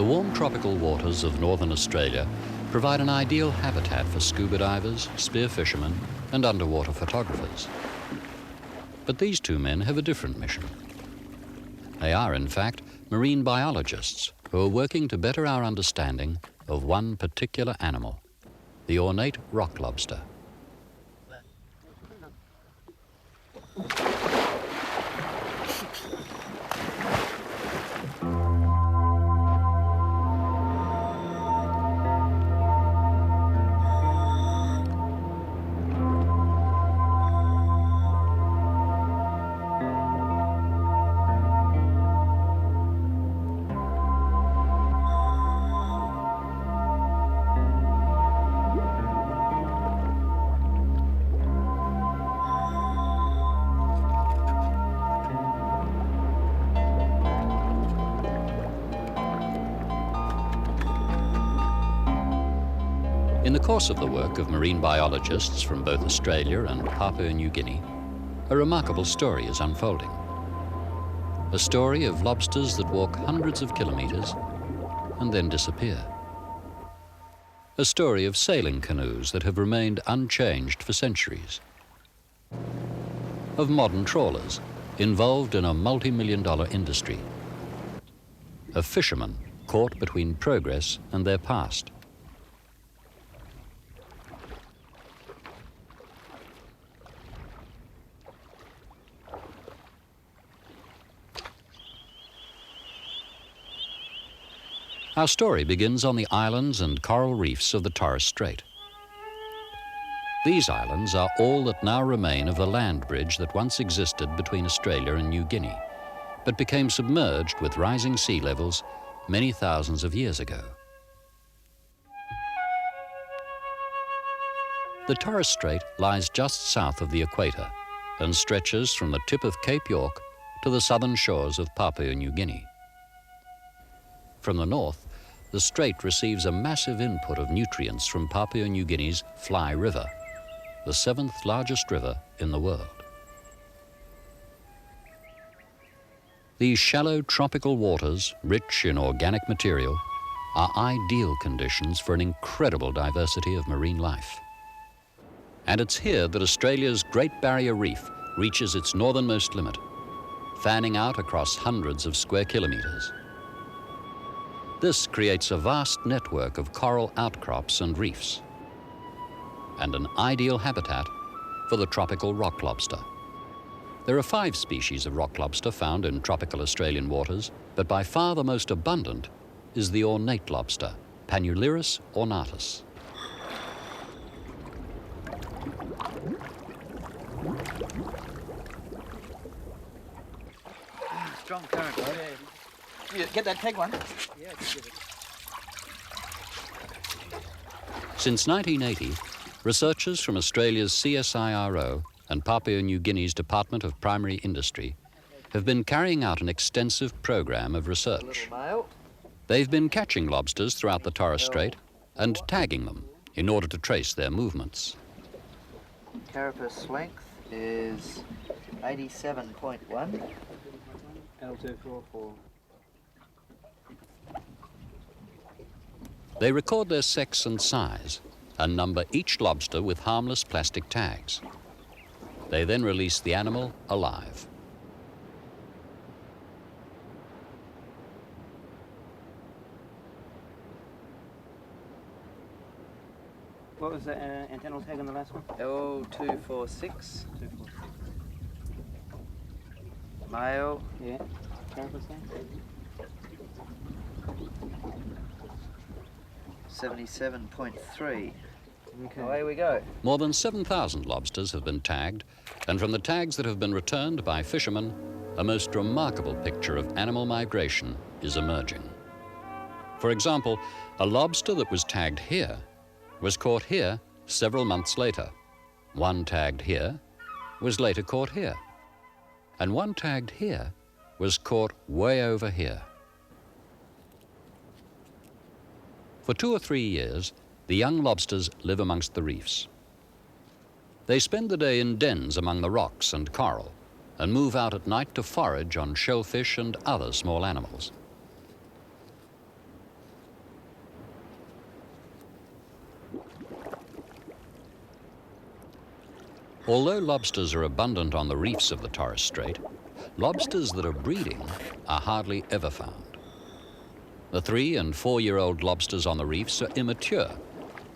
The warm tropical waters of northern Australia provide an ideal habitat for scuba divers, spear fishermen, and underwater photographers. But these two men have a different mission. They are, in fact, marine biologists who are working to better our understanding of one particular animal, the ornate rock lobster. In the course of the work of marine biologists from both Australia and Papua New Guinea, a remarkable story is unfolding. A story of lobsters that walk hundreds of kilometres and then disappear. A story of sailing canoes that have remained unchanged for centuries. Of modern trawlers involved in a multi-million-dollar industry. Of fishermen caught between progress and their past. Our story begins on the islands and coral reefs of the Torres Strait. These islands are all that now remain of the land bridge that once existed between Australia and New Guinea, but became submerged with rising sea levels many thousands of years ago. The Torres Strait lies just south of the equator and stretches from the tip of Cape York to the southern shores of Papua New Guinea. From the north, the strait receives a massive input of nutrients from Papua New Guinea's Fly River, the 7th largest river in the world. These shallow tropical waters, rich in organic material, are ideal conditions for an incredible diversity of marine life. And it's here that Australia's Great Barrier Reef reaches its northernmost limit, fanning out across hundreds of square kilometres. This creates a vast network of coral outcrops and reefs, and an ideal habitat for the tropical rock lobster. There are 5 species of rock lobster found in tropical Australian waters, but by far the most abundant is the ornate lobster, Panulirus ornatus. Strong current. You get that tag one? Yeah, give it. Since 1980, researchers from Australia's CSIRO and Papua New Guinea's Department of Primary Industry have been carrying out an extensive program of research. They've been catching lobsters throughout the Torres Strait and tagging them in order to trace their movements. Carapace length is 87.1. L244. They record their sex and size and number each lobster with harmless plastic tags. They then release the animal alive. What was the antennal tag on the last one? L246. 246. Male. Yeah. Carapace length? 77.3. Okay. Away we go. More than 7,000 lobsters have been tagged, and from the tags that have been returned by fishermen, a most remarkable picture of animal migration is emerging. For example, a lobster that was tagged here was caught here several months later. One tagged here was later caught here. And one tagged here was caught way over here. For 2 or 3 years, the young lobsters live amongst the reefs. They spend the day in dens among the rocks and coral and move out at night to forage on shellfish and other small animals. Although lobsters are abundant on the reefs of the Torres Strait, lobsters that are breeding are hardly ever found. The 3- and 4-year-old lobsters on the reefs are immature,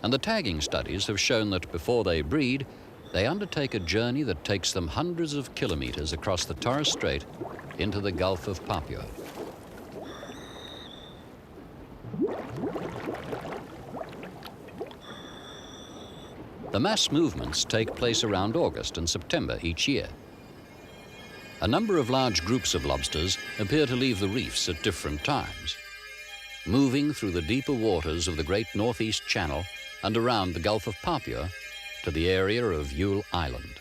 and the tagging studies have shown that before they breed, they undertake a journey that takes them hundreds of kilometres across the Torres Strait into the Gulf of Papua. The mass movements take place around August and September each year. A number of large groups of lobsters appear to leave the reefs at different times, moving through the deeper waters of the Great Northeast Channel and around the Gulf of Papua to the area of Yule Island.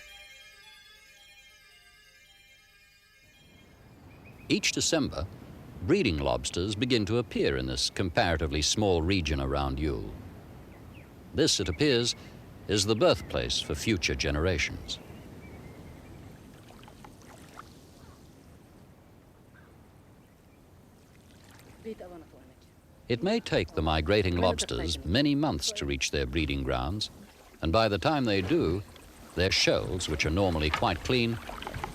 Each December, breeding lobsters begin to appear in this comparatively small region around Yule. This, it appears, is the birthplace for future generations. It may take the migrating lobsters many months to reach their breeding grounds, and by the time they do, their shells, which are normally quite clean,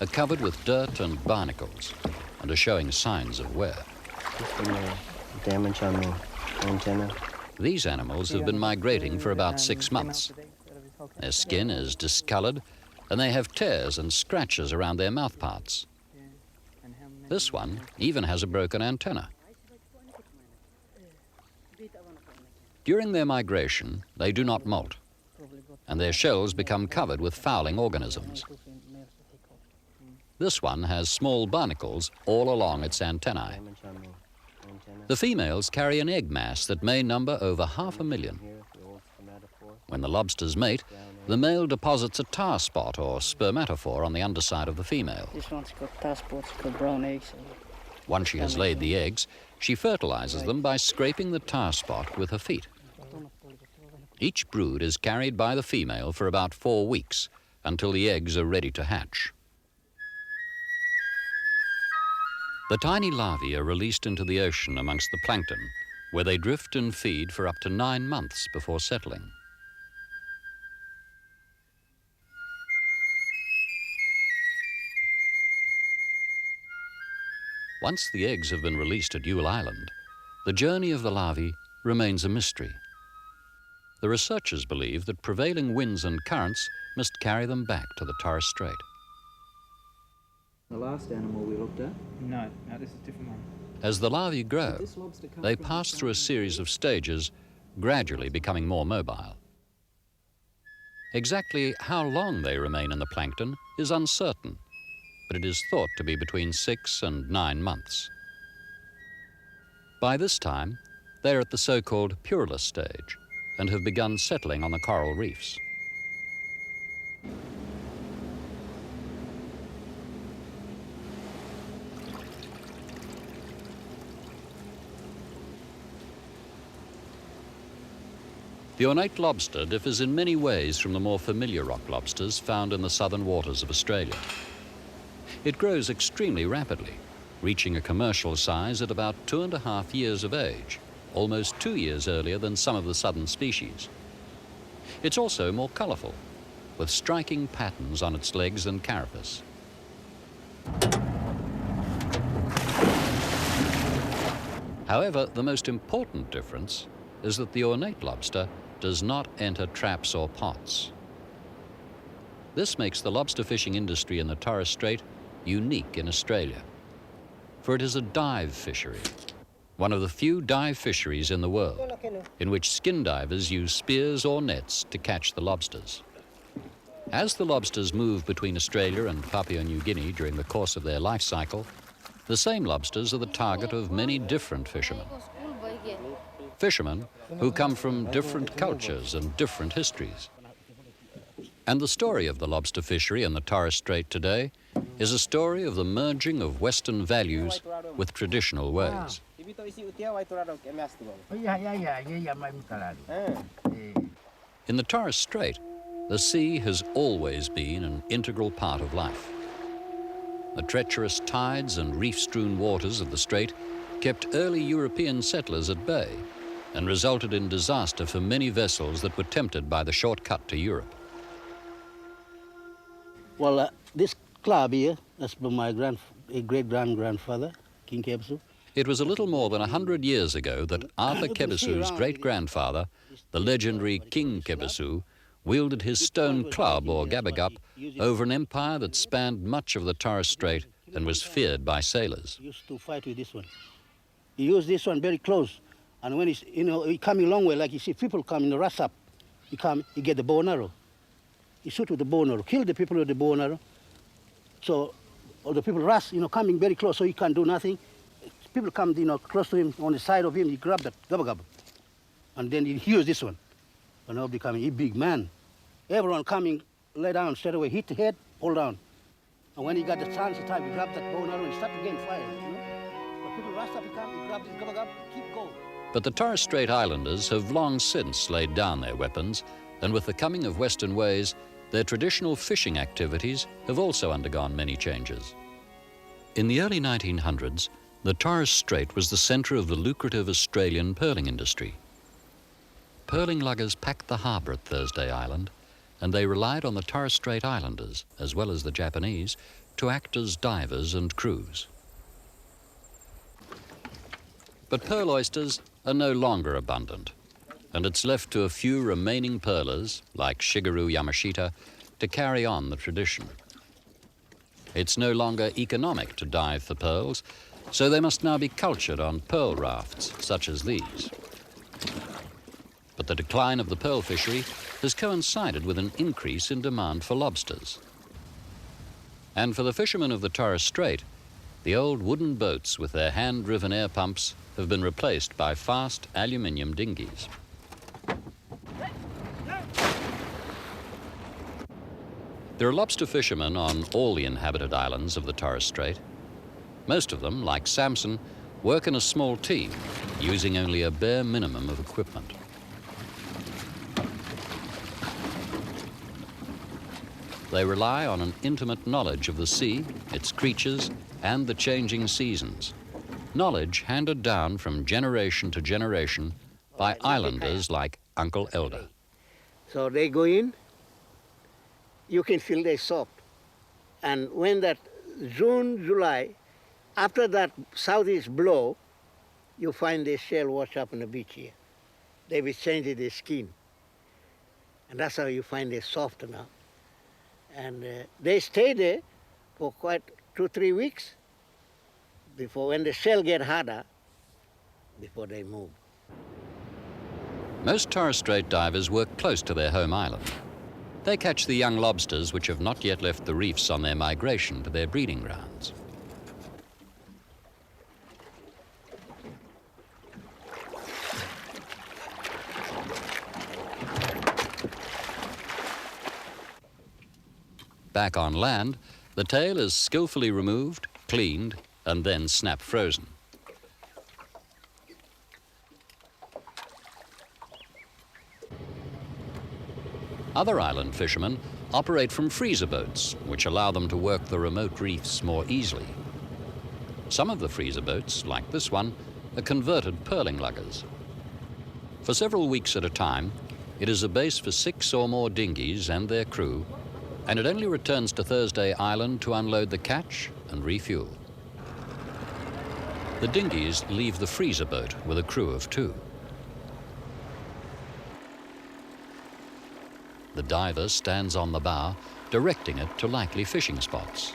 are covered with dirt and barnacles and are showing signs of wear. Damage on the antenna. These animals have been migrating for about 6 months. Their skin is discolored, and they have tears and scratches around their mouthparts. This one even has a broken antenna. During their migration, they do not molt, and their shells become covered with fouling organisms. This one has small barnacles all along its antennae. The females carry an egg mass that may number over 500,000. When the lobsters mate, the male deposits a tar spot or spermatophore on the underside of the female. This one's got tar spots, got brown eggs. Once she has laid the eggs, she fertilizes them by scraping the tar spot with her feet. Each brood is carried by the female for about 4 weeks until the eggs are ready to hatch. The tiny larvae are released into the ocean amongst the plankton, where they drift and feed for up to 9 months before settling. Once the eggs have been released at Yule Island, the journey of the larvae remains a mystery. The researchers believe that prevailing winds and currents must carry them back to the Torres Strait. The last animal we looked at? No, this is a different one. As the larvae grow, they pass through a series of stages, gradually becoming more mobile. Exactly how long they remain in the plankton is uncertain, but it is thought to be between 6 and 9 months. By this time, they're at the so-called Panulirus stage and have begun settling on the coral reefs. The ornate lobster differs in many ways from the more familiar rock lobsters found in the southern waters of Australia. It grows extremely rapidly, reaching a commercial size at about 2.5 years of age, almost 2 years earlier than some of the southern species. It's also more colourful, with striking patterns on its legs and carapace. However, the most important difference is that the ornate lobster does not enter traps or pots. This makes the lobster fishing industry in the Torres Strait unique in Australia, for it is a dive fishery, one of the few dive fisheries in the world, in which skin divers use spears or nets to catch the lobsters. As the lobsters move between Australia and Papua New Guinea during the course of their life cycle, the same lobsters are the target of many different fishermen. Fishermen who come from different cultures and different histories. And the story of the lobster fishery in the Torres Strait today is a story of the merging of Western values with traditional ways. In the Torres Strait, the sea has always been an integral part of life. The treacherous tides and reef-strewn waters of the strait kept early European settlers at bay and resulted in disaster for many vessels that were tempted by the short cut to Europe. Well, this club here, that's from my great-grandfather, King Kebesu. It was a little more than 100 years ago that Arthur Kebesu's great-grandfather, the legendary King Kebesu, wielded his stone club, or gabagap, over an empire that spanned much of the Torres Strait and was feared by sailors. He used to fight with this one. He used this one very close. And when he's, he coming a long way, like you see people come in the rush up, he get the bow and arrow. He shoot with the bow and arrow, kill the people with the bow and arrow. So all the people rush, coming very close, so he can't do nothing. People come, close to him, on the side of him, he grab that gabagab. And then he use this one. And now becoming a big man. Everyone coming, lay down straight away, hit the head, hold down. And when he got the chance, he grab that bow and arrow and start again fire, But people rush up, he grab this gabagab, keep going. But the Torres Strait Islanders have long since laid down their weapons, and with the coming of Western ways, their traditional fishing activities have also undergone many changes. In the early 1900s, the Torres Strait was the centre of the lucrative Australian pearling industry. Pearling luggers packed the harbour at Thursday Island, and they relied on the Torres Strait Islanders, as well as the Japanese, to act as divers and crews. But pearl oysters are no longer abundant, and it's left to a few remaining pearlers, like Shigeru Yamashita, to carry on the tradition. It's no longer economic to dive for pearls, so they must now be cultured on pearl rafts, such as these. But the decline of the pearl fishery has coincided with an increase in demand for lobsters. And for the fishermen of the Torres Strait, the old wooden boats with their hand-driven air pumps have been replaced by fast aluminium dinghies. There are lobster fishermen on all the inhabited islands of the Torres Strait. Most of them, like Samson, work in a small team, using only a bare minimum of equipment. They rely on an intimate knowledge of the sea, its creatures, and the changing seasons. Knowledge handed down from generation to generation by islanders like Uncle Elder. So they go in, you can feel they soft. And when that June, July, after that southeast blow, you find the shell wash up on the beach here. They will change their skin. And that's how you find they soft now. And they stay there for quite 2-3 weeks before, when the shell get harder, before they move. Most Torres Strait divers work close to their home island. They catch the young lobsters which have not yet left the reefs on their migration to their breeding grounds. Back on land, the tail is skillfully removed, cleaned, and then snap frozen. Other island fishermen operate from freezer boats, which allow them to work the remote reefs more easily. Some of the freezer boats, like this one, are converted pearling luggers. For several weeks at a time, it is a base for 6 or more dinghies and their crew, and it only returns to Thursday Island to unload the catch and refuel. The dinghies leave the freezer boat with a crew of 2. The diver stands on the bow, directing it to likely fishing spots.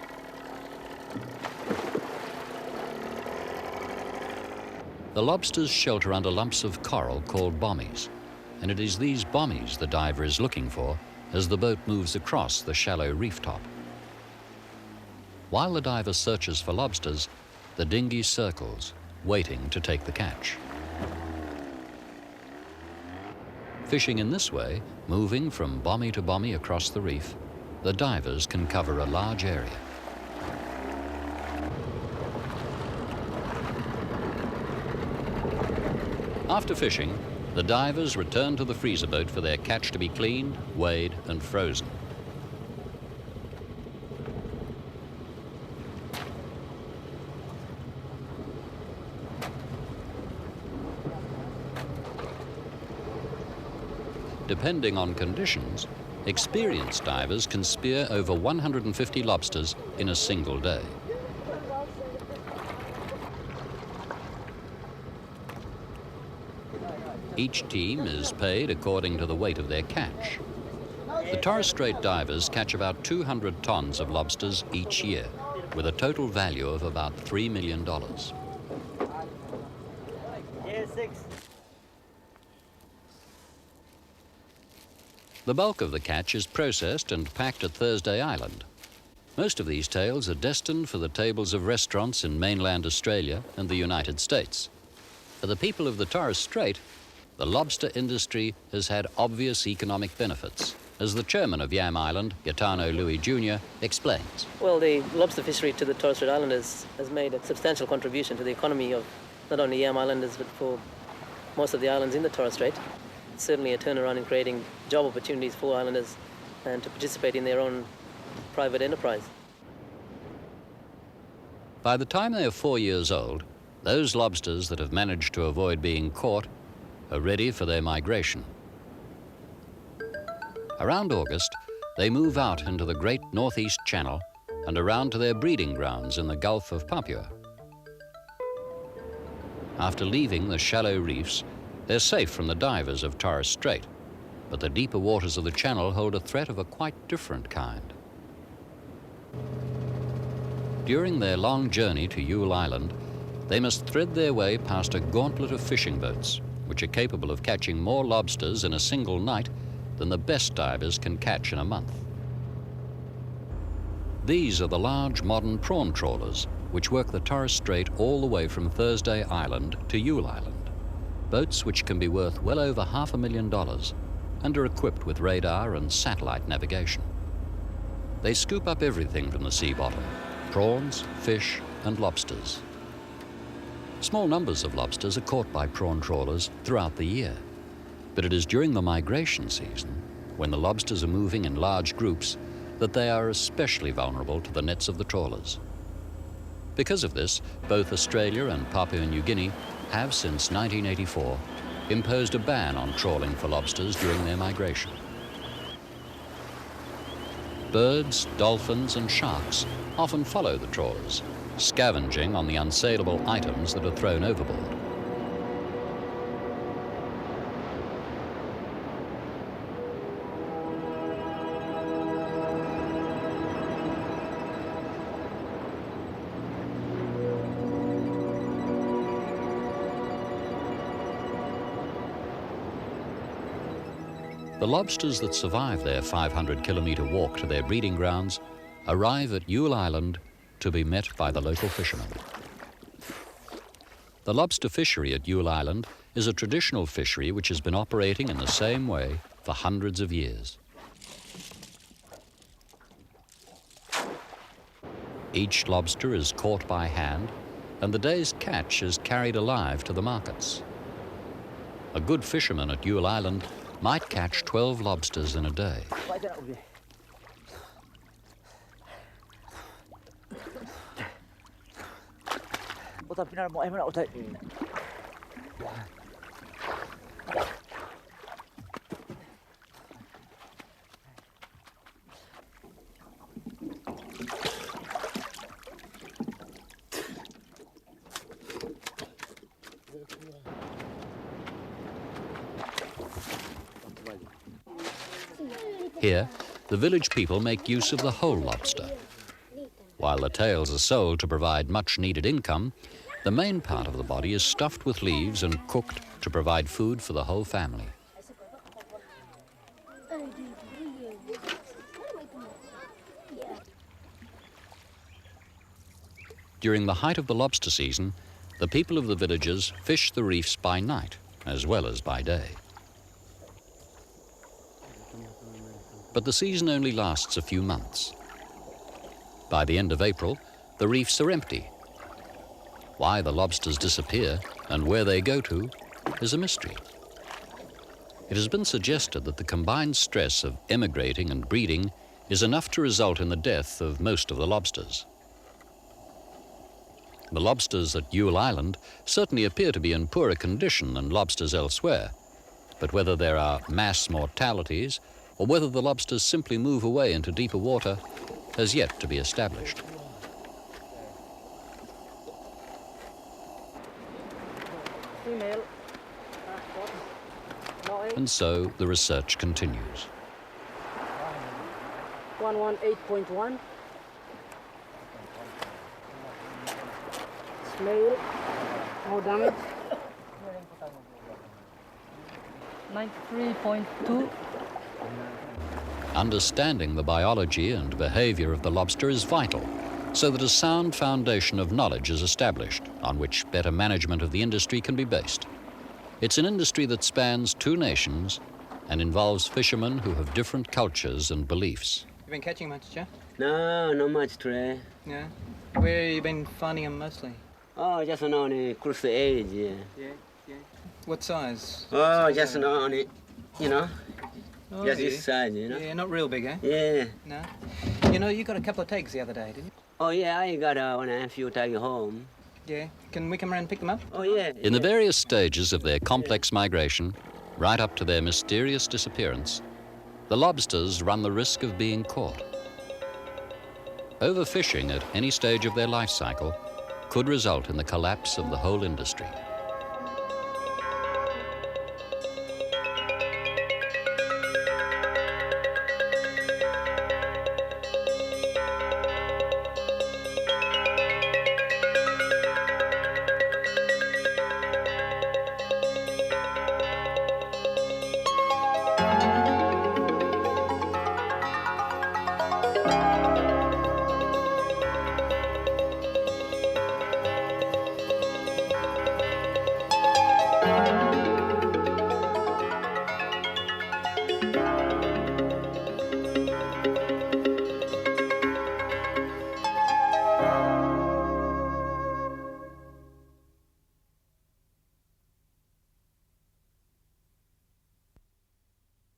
The lobsters shelter under lumps of coral called bommies, and it is these bommies the diver is looking for as the boat moves across the shallow reef top. While the diver searches for lobsters, the dinghy circles, waiting to take the catch. Fishing in this way, moving from bommy to bommy across the reef, the divers can cover a large area. After fishing, the divers return to the freezer boat for their catch to be cleaned, weighed, and frozen. Depending on conditions, Experienced divers can spear over 150 lobsters in a single day. Each team is paid according to the weight of their catch. The Torres Strait divers catch about 200 tons of lobsters each year, with a total value of about $3 million. The bulk of the catch is processed and packed at Thursday Island. Most of these tails are destined for the tables of restaurants in mainland Australia and the United States. For the people of the Torres Strait, the lobster industry has had obvious economic benefits, as the chairman of Yam Island, Gaetano Louis Jr., explains. Well, the lobster fishery to the Torres Strait Islanders has made a substantial contribution to the economy of not only Yam Islanders, but for most of the islands in the Torres Strait. It's certainly a turnaround in creating job opportunities for islanders and to participate in their own private enterprise. By the time they are 4 years old, those lobsters that have managed to avoid being caught are ready for their migration. Around August, they move out into the Great Northeast Channel and around to their breeding grounds in the Gulf of Papua. After leaving the shallow reefs, they're safe from the divers of Torres Strait, but the deeper waters of the channel hold a threat of a quite different kind. During their long journey to Yule Island, they must thread their way past a gauntlet of fishing boats, which are capable of catching more lobsters in a single night than the best divers can catch in a month. These are the large modern prawn trawlers, which work the Torres Strait all the way from Thursday Island to Yule Island. Boats which can be worth well over $500,000 and are equipped with radar and satellite navigation. They scoop up everything from the sea bottom: prawns, fish, and lobsters. Small numbers of lobsters are caught by prawn trawlers throughout the year, but it is during the migration season, when the lobsters are moving in large groups, that they are especially vulnerable to the nets of the trawlers. Because of this, both Australia and Papua New Guinea have, since 1984, imposed a ban on trawling for lobsters during their migration. Birds, dolphins, and sharks often follow the trawlers, scavenging on the unsaleable items that are thrown overboard. The lobsters that survive their 500-kilometre walk to their breeding grounds arrive at Yule Island to be met by the local fishermen. The lobster fishery at Yule Island is a traditional fishery which has been operating in the same way for hundreds of years. Each lobster is caught by hand, and the day's catch is carried alive to the markets. A good fisherman at Yule Island might catch 12 lobsters in a day. Here, the village people make use of the whole lobster. While the tails are sold to provide much-needed income, the main part of the body is stuffed with leaves and cooked to provide food for the whole family. During the height of the lobster season, the people of the villages fish the reefs by night as well as by day. But the season only lasts a few months. By the end of April, the reefs are empty. Why the lobsters disappear and where they go to is a mystery. It has been suggested that the combined stress of emigrating and breeding is enough to result in the death of most of the lobsters. The lobsters at Yule Island certainly appear to be in poorer condition than lobsters elsewhere, but whether there are mass mortalities or whether the lobsters simply move away into deeper water has yet to be established. Female. And so the research continues. 118.1. Male. No damage. 93.2. Understanding the biology and behaviour of the lobster is vital, so that a sound foundation of knowledge is established on which better management of the industry can be based. It's an industry that spans two nations and involves fishermen who have different cultures and beliefs. You been catching much, Joe? No, not much, Trey. Yeah. Where have you been finding them mostly? Oh, just on the close to age, yeah. Yeah. What size? Oh, just on it, you know. Oh, Just yeah. this size, you know. Yeah, not real big, eh? Yeah. No. You know, you got a couple of takes the other day, didn't you? Oh, yeah, I got one and a few tags home. Yeah. Can we come around and pick them up? Oh, yeah. In the various stages of their complex migration, right up to their mysterious disappearance, the lobsters run the risk of being caught. Overfishing at any stage of their life cycle could result in the collapse of the whole industry.